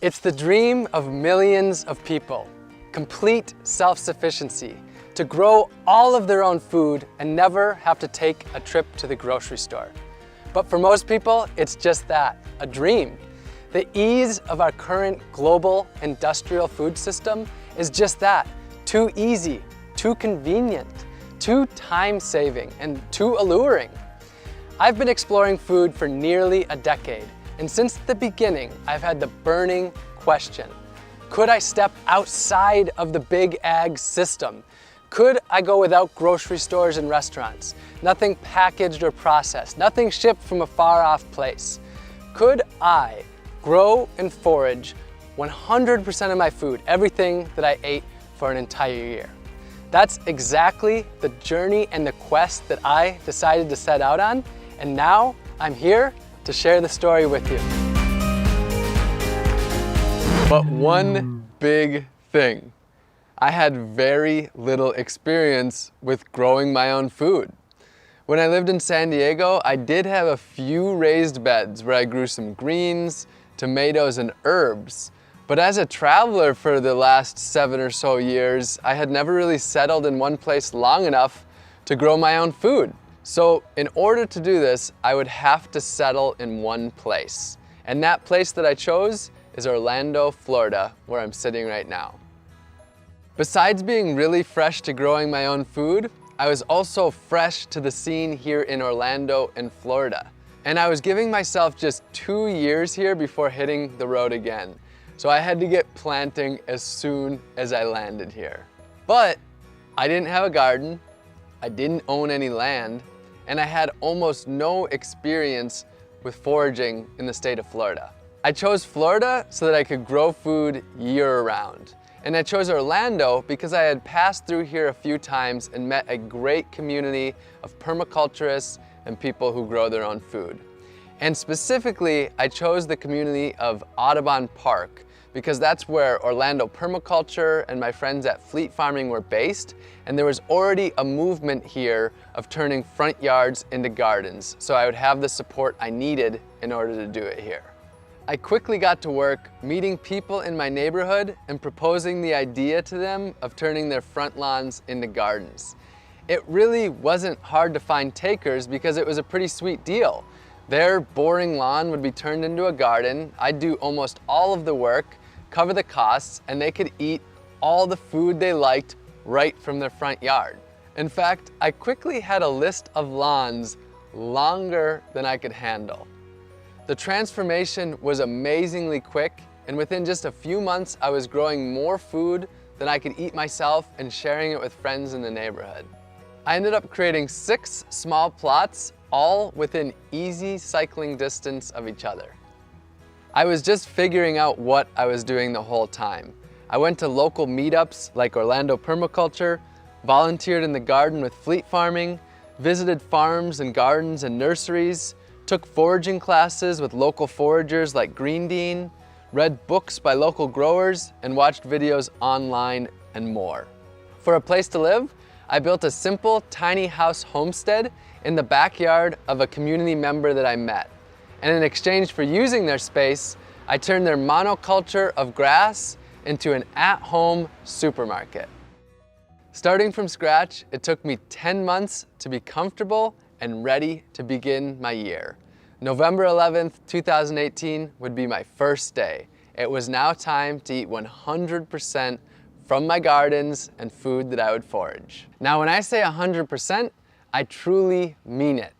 It's the dream of millions of people, complete self-sufficiency, to grow all of their own food and never have to take a trip to the grocery store. But for most people, it's just that, a dream. The ease of our current global industrial food system is just that, too easy, too convenient, too time-saving, and too alluring. I've been exploring food for nearly a decade, and since the beginning, I've had the burning question: could I step outside of the big ag system? Could I go without grocery stores and restaurants? Nothing packaged or processed, nothing shipped from a far-off place. Could I grow and forage 100% of my food, everything that I ate for an entire year? That's exactly the journey and the quest that I decided to set out on, and now I'm here to share the story with you. But one big thing. I had very little experience with growing my own food. When I lived in San Diego, I did have a few raised beds where I grew some greens, tomatoes, and herbs. But as a traveler for the last 7 or so years, I had never really settled in one place long enough to grow my own food. So in order to do this, I would have to settle in one place. And that place that I chose is Orlando, Florida, where I'm sitting right now. Besides being really fresh to growing my own food, I was also fresh to the scene here in Orlando and Florida. And I was giving myself just 2 years here before hitting the road again. So I had to get planting as soon as I landed here. But I didn't have a garden, I didn't own any land, and I had almost no experience with foraging in the state of Florida. I chose Florida so that I could grow food year-round. And I chose Orlando because I had passed through here a few times and met a great community of permaculturists and people who grow their own food. And specifically, I chose the community of Audubon Park because that's where Orlando Permaculture and my friends at Fleet Farming were based, and there was already a movement here of turning front yards into gardens, so I would have the support I needed in order to do it here. I quickly got to work meeting people in my neighborhood and proposing the idea to them of turning their front lawns into gardens. It really wasn't hard to find takers because it was a pretty sweet deal. Their boring lawn would be turned into a garden, I'd do almost all of the work, cover the costs, and they could eat all the food they liked right from their front yard. In fact, I quickly had a list of lawns longer than I could handle. The transformation was amazingly quick, and within just a few months, I was growing more food than I could eat myself and sharing it with friends in the neighborhood. I ended up creating 6 small plots, all within easy cycling distance of each other. I was just figuring out what I was doing the whole time. I went to local meetups like Orlando Permaculture, volunteered in the garden with Fleet Farming, visited farms and gardens and nurseries, took foraging classes with local foragers like Green Dean, read books by local growers, and watched videos online and more. For a place to live, I built a simple tiny house homestead in the backyard of a community member that I met. And in exchange for using their space, I turned their monoculture of grass into an at-home supermarket. Starting from scratch, it took me 10 months to be comfortable and ready to begin my year. November 11th, 2018 would be my first day. It was now time to eat 100% from my gardens and food that I would forage. Now, when I say 100%, I truly mean it.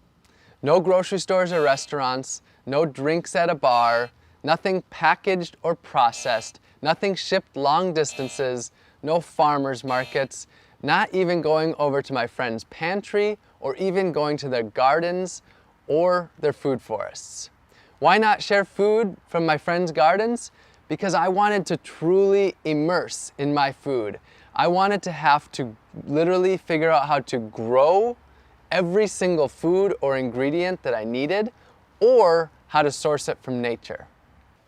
No grocery stores or restaurants, no drinks at a bar, nothing packaged or processed, nothing shipped long distances, no farmers markets, not even going over to my friend's pantry or even going to their gardens or their food forests. Why not share food from my friends' gardens? Because I wanted to truly immerse in my food. I wanted to have to literally figure out how to grow every single food or ingredient that I needed, or how to source it from nature.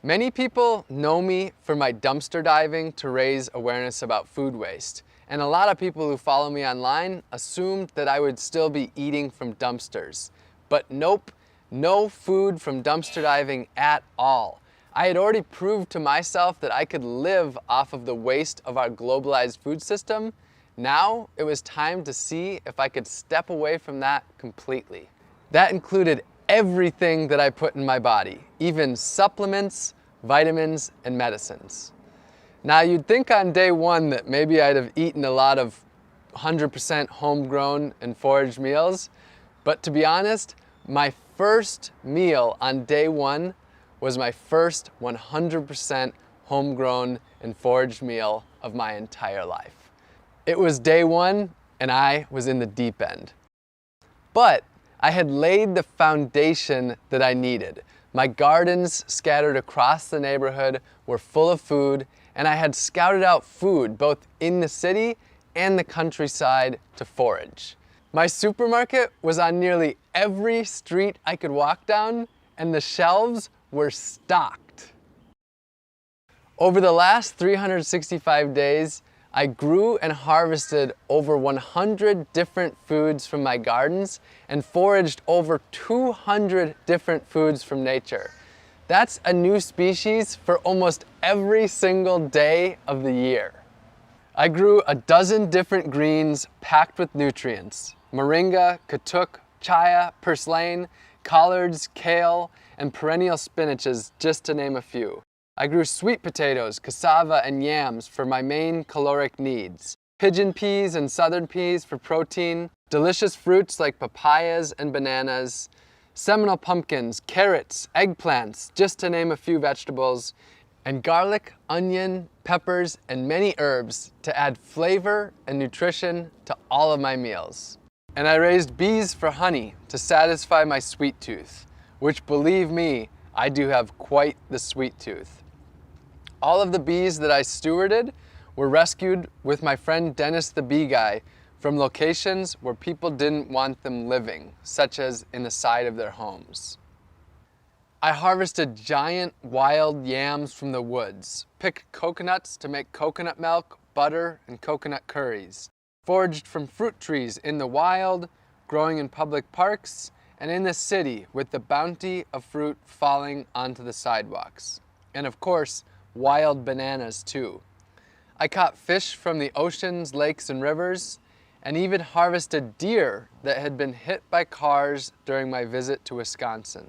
Many people know me for my dumpster diving to raise awareness about food waste. And a lot of people who follow me online assumed that I would still be eating from dumpsters. But nope, no food from dumpster diving at all. I had already proved to myself that I could live off of the waste of our globalized food system. Now it was time to see if I could step away from that completely. That included everything that I put in my body, even supplements, vitamins, and medicines. Now you'd think on day one that maybe I'd have eaten a lot of 100% homegrown and foraged meals, but to be honest, my first meal on day one was my first 100% homegrown and foraged meal of my entire life. It was day one and I was in the deep end. But I had laid the foundation that I needed. My gardens scattered across the neighborhood were full of food, and I had scouted out food both in the city and the countryside to forage. My supermarket was on nearly every street I could walk down, and the shelves were stocked. Over the last 365 days, I grew and harvested over 100 different foods from my gardens and foraged over 200 different foods from nature. That's a new species for almost every single day of the year. I grew a dozen different greens packed with nutrients: moringa, katuk, chaya, purslane, collards, kale, and perennial spinaches, just to name a few. I grew sweet potatoes, cassava, and yams for my main caloric needs, pigeon peas and southern peas for protein, delicious fruits like papayas and bananas, Seminole pumpkins, carrots, eggplants, just to name a few vegetables, and garlic, onion, peppers, and many herbs to add flavor and nutrition to all of my meals. And I raised bees for honey to satisfy my sweet tooth, which, believe me, I do have quite the sweet tooth. All of the bees that I stewarded were rescued with my friend Dennis the Bee Guy from locations where people didn't want them living, such as in the side of their homes. I harvested giant wild yams from the woods, picked coconuts to make coconut milk, butter, and coconut curries, foraged from fruit trees in the wild, growing in public parks, and in the city with the bounty of fruit falling onto the sidewalks. And of course, wild bananas too. I caught fish from the oceans, lakes, and rivers, and even harvested deer that had been hit by cars during my visit to Wisconsin.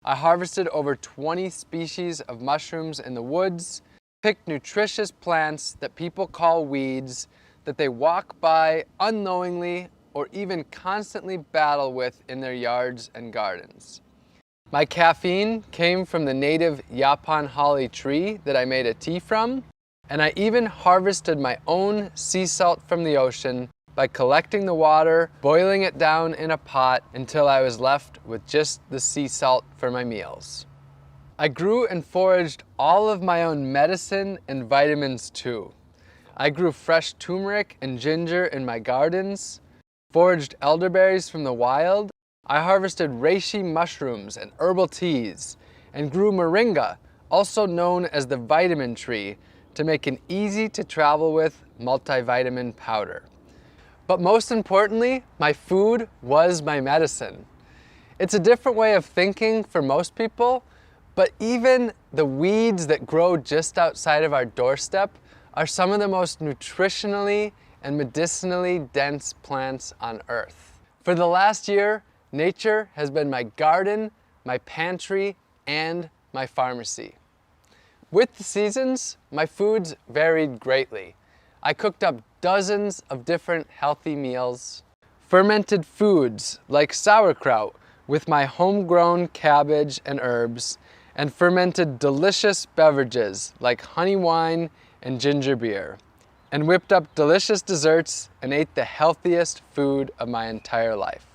I harvested over 20 species of mushrooms in the woods, picked nutritious plants that people call weeds that they walk by unknowingly or even constantly battle with in their yards and gardens. My caffeine came from the native Yaupon holly tree that I made a tea from, and I even harvested my own sea salt from the ocean by collecting the water, boiling it down in a pot until I was left with just the sea salt for my meals. I grew and foraged all of my own medicine and vitamins too. I grew fresh turmeric and ginger in my gardens, foraged elderberries from the wild. I harvested reishi mushrooms and herbal teas, and grew moringa, also known as the vitamin tree, to make an easy to travel with multivitamin powder. But most importantly, my food was my medicine. It's a different way of thinking for most people, but even the weeds that grow just outside of our doorstep are some of the most nutritionally and medicinally dense plants on Earth. For the last year, nature has been my garden, my pantry, and my pharmacy. With the seasons, my foods varied greatly. I cooked up dozens of different healthy meals, fermented foods like sauerkraut with my homegrown cabbage and herbs, and fermented delicious beverages like honey wine and ginger beer, and whipped up delicious desserts and ate the healthiest food of my entire life.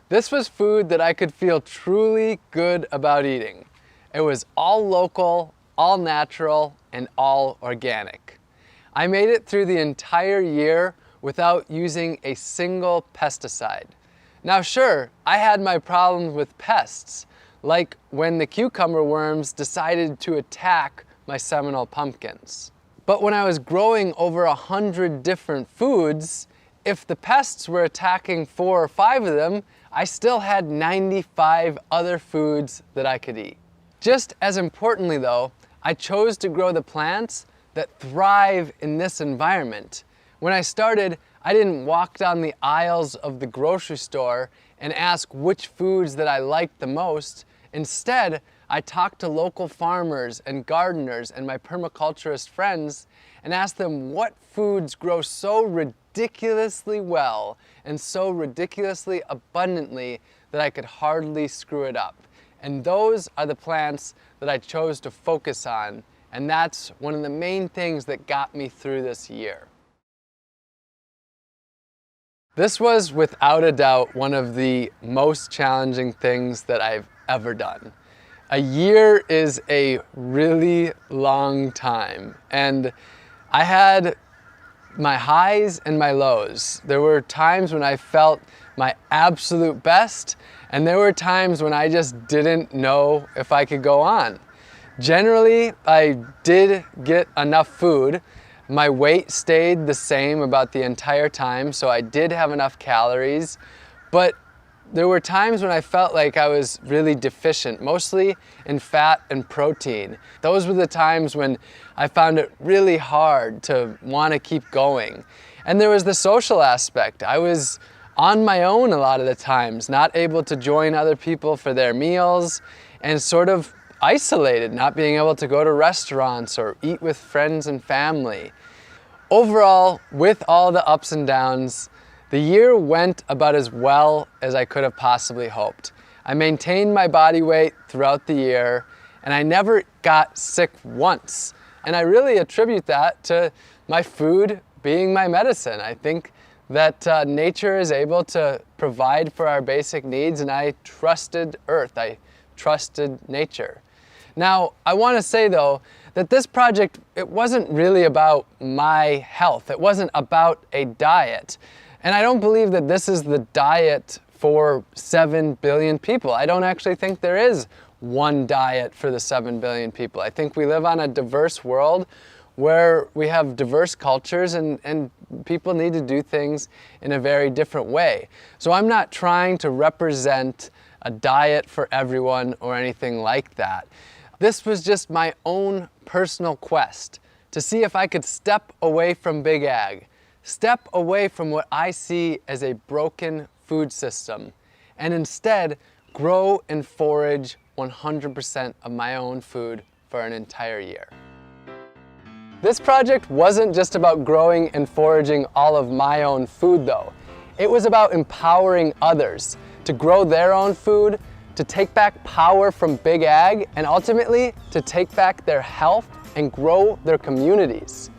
This was food that I could feel truly good about eating. It was all local, all natural, and all organic. I made it through the entire year without using a single pesticide. Now sure, I had my problems with pests, like when the cucumber worms decided to attack my Seminole pumpkins. But when I was growing over 100 different foods, if the pests were attacking 4 or 5 of them, I still had 95 other foods that I could eat. Just as importantly though, I chose to grow the plants that thrive in this environment. When I started, I didn't walk down the aisles of the grocery store and ask which foods that I liked the most. Instead, I talked to local farmers and gardeners and my permaculturist friends and asked them what foods grow so ridiculously well and so ridiculously abundantly that I could hardly screw it up. And those are the plants that I chose to focus on, and that's one of the main things that got me through this year. This was without a doubt one of the most challenging things that I've ever done. A year is a really long time, and I had my highs and my lows. There were times when I felt my absolute best, and there were times when I just didn't know if I could go on. Generally, I did get enough food. My weight stayed the same about the entire time, so I did have enough calories, but there were times when I felt like I was really deficient, mostly in fat and protein. Those were the times when I found it really hard to want to keep going. And there was the social aspect. I was on my own a lot of the times, not able to join other people for their meals, and sort of isolated, not being able to go to restaurants or eat with friends and family. Overall, with all the ups and downs, the year went about as well as I could have possibly hoped. I maintained my body weight throughout the year, and I never got sick once. And I really attribute that to my food being my medicine. I think that nature is able to provide for our basic needs, and I trusted Earth. I trusted nature. Now, I want to say though, that this project, it wasn't really about my health. It wasn't about a diet. And I don't believe that this is the diet for 7 billion people. I don't actually think there is one diet for the 7 billion people. I think we live on a diverse world where we have diverse cultures and people need to do things in a very different way. So I'm not trying to represent a diet for everyone or anything like that. This was just my own personal quest to see if I could step away from Big Ag, step away from what I see as a broken food system, and instead grow and forage 100% of my own food for an entire year. This project wasn't just about growing and foraging all of my own food though. It was about empowering others to grow their own food, to take back power from Big Ag, and ultimately to take back their health and grow their communities.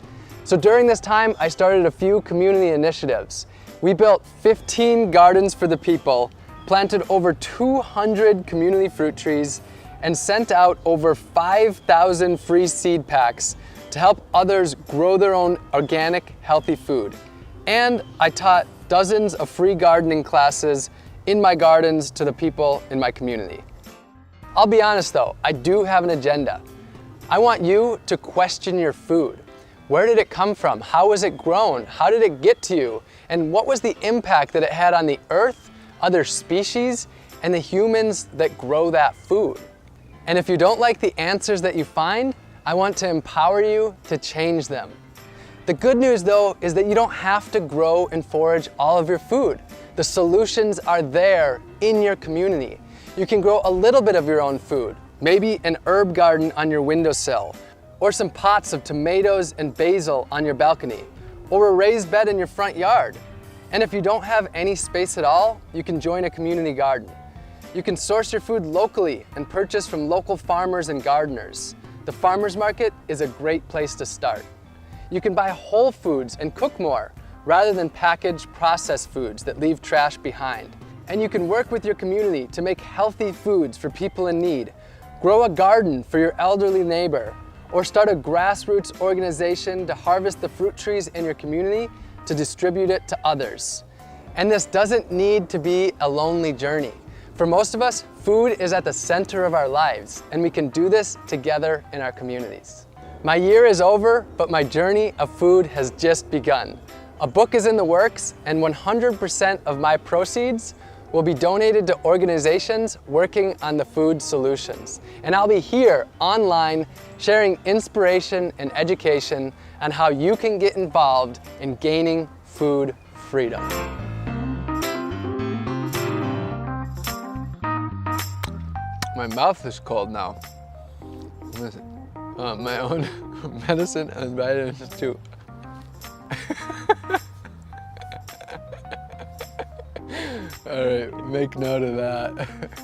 So during this time, I started a few community initiatives. We built 15 gardens for the people, planted over 200 community fruit trees, and sent out over 5,000 free seed packs to help others grow their own organic, healthy food. And I taught dozens of free gardening classes in my gardens to the people in my community. I'll be honest though, I do have an agenda. I want you to question your food. Where did it come from? How was it grown? How did it get to you? And what was the impact that it had on the earth, other species, and the humans that grow that food? And if you don't like the answers that you find, I want to empower you to change them. The good news though is that you don't have to grow and forage all of your food. The solutions are there in your community. You can grow a little bit of your own food, maybe an herb garden on your windowsill, or some pots of tomatoes and basil on your balcony, or a raised bed in your front yard. And if you don't have any space at all, you can join a community garden. You can source your food locally and purchase from local farmers and gardeners. The farmers market is a great place to start. You can buy whole foods and cook more, rather than packaged processed foods that leave trash behind. And you can work with your community to make healthy foods for people in need, grow a garden for your elderly neighbor, or start a grassroots organization to harvest the fruit trees in your community to distribute it to others. And this doesn't need to be a lonely journey. For most of us, food is at the center of our lives, and we can do this together in our communities. My year is over, but my journey of food has just begun. A book is in the works, and 100% of my proceeds will be donated to organizations working on the food solutions. And I'll be here online sharing inspiration and education on how you can get involved in gaining food freedom. My mouth is cold now. My own medicine and vitamins too. All right, make note of that.